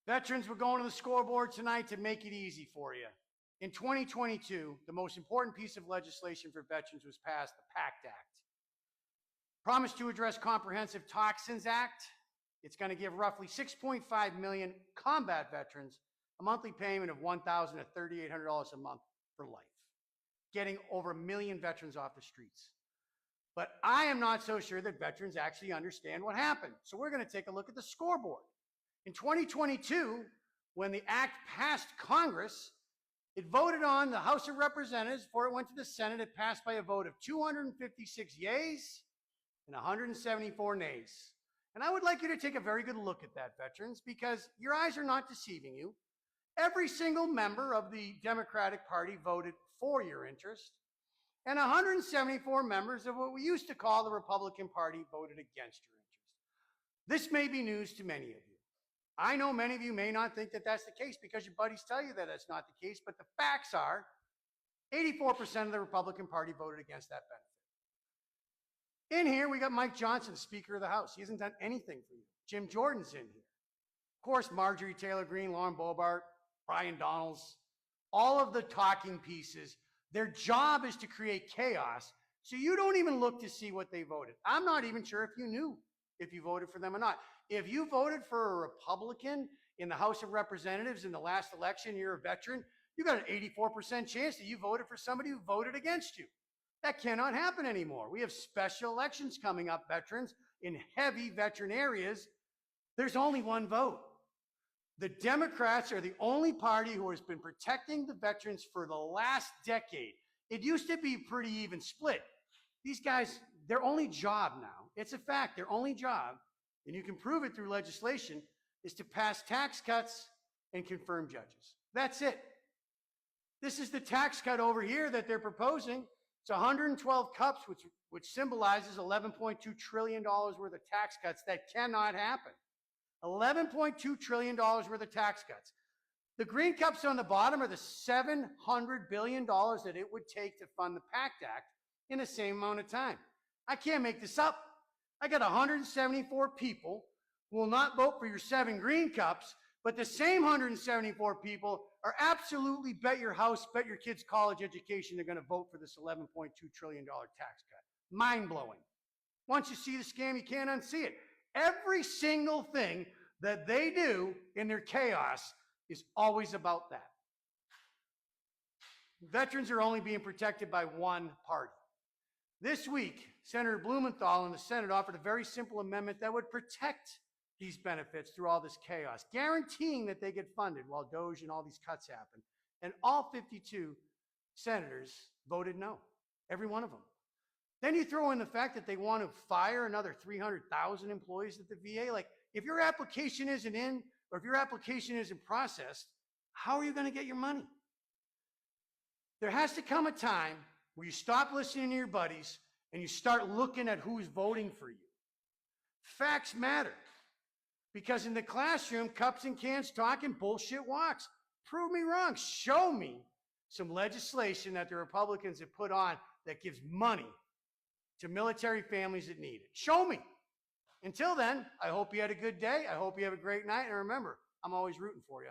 Veterans, we're going to the scoreboard tonight to make it easy for you. In 2022, the most important piece of legislation for veterans was passed, the PACT Act. Promised to address Comprehensive Toxins Act. It's going to give roughly 6.5 million combat veterans a monthly payment of $1,000 to $3,800 a month for life, getting over 1 million veterans off the streets. But I am not so sure that veterans actually understand what happened. So we're going to take a look at the scoreboard. In 2022, when the act passed Congress, it voted on the House of Representatives. Before it went to the Senate, it passed by a vote of 256 yeas and 174 nays. And I would like you to take a very good look at that, veterans, because your eyes are not deceiving you. Every single member of the Democratic Party voted for your interest, and 174 members of what we used to call the Republican Party voted against your interest. This may be news to many of you. I know many of you may not think that that's the case because your buddies tell you that that's not the case, but the facts are 84% of the Republican Party voted against that benefit. In here, we got Mike Johnson, Speaker of the House. He hasn't done anything for you. Jim Jordan's in here. Of course, Marjorie Taylor Greene, Lauren Boebert, Brian Donalds, all of the talking pieces. Their job is to create chaos, so you don't even look to see what they voted. I'm not even sure if you knew if you voted for them or not. If you voted for a Republican in the House of Representatives in the last election, you're a veteran, you got an 84% chance that you voted for somebody who voted against you. That cannot happen anymore. We have special elections coming up, veterans, in heavy veteran areas. There's only one vote. The Democrats are the only party who has been protecting the veterans for the last decade. It used to be pretty even split. These guys, their only job now, it's a fact, their only job, and you can prove it through legislation, is to pass tax cuts and confirm judges. That's it. This is the tax cut over here that they're proposing. It's 112 cups, which symbolizes $11.2 trillion worth of tax cuts. That cannot happen. $11.2 trillion worth of tax cuts. The green cups on the bottom are the $700 billion that it would take to fund the PACT Act in the same amount of time. I can't make this up. I got 174 people who will not vote for your 7 green cups, but the same 174 people are absolutely bet your house, bet your kids' college education they're going to vote for this $11.2 trillion tax cut. Mind-blowing. Once you see the scam, you can't unsee it. Every single thing that they do in their chaos is always about that. Veterans are only being protected by one party. This week, Senator Blumenthal in the Senate offered a very simple amendment that would protect these benefits through all this chaos, guaranteeing that they get funded while DOGE and all these cuts happen. And all 52 senators voted no, every one of them. Then you throw in the fact that they want to fire another 300,000 employees at the VA. Like, if your application isn't in, or if your application isn't processed, how are you going to get your money? There has to come a time where you stop listening to your buddies and you start looking at who's voting for you. Facts matter. Because in the classroom, cups and cans talk and bullshit walks. Prove me wrong. Show me some legislation that the Republicans have put on that gives money to military families that need it. Show me. Until then, I hope you had a good day. I hope you have a great night. And remember, I'm always rooting for you.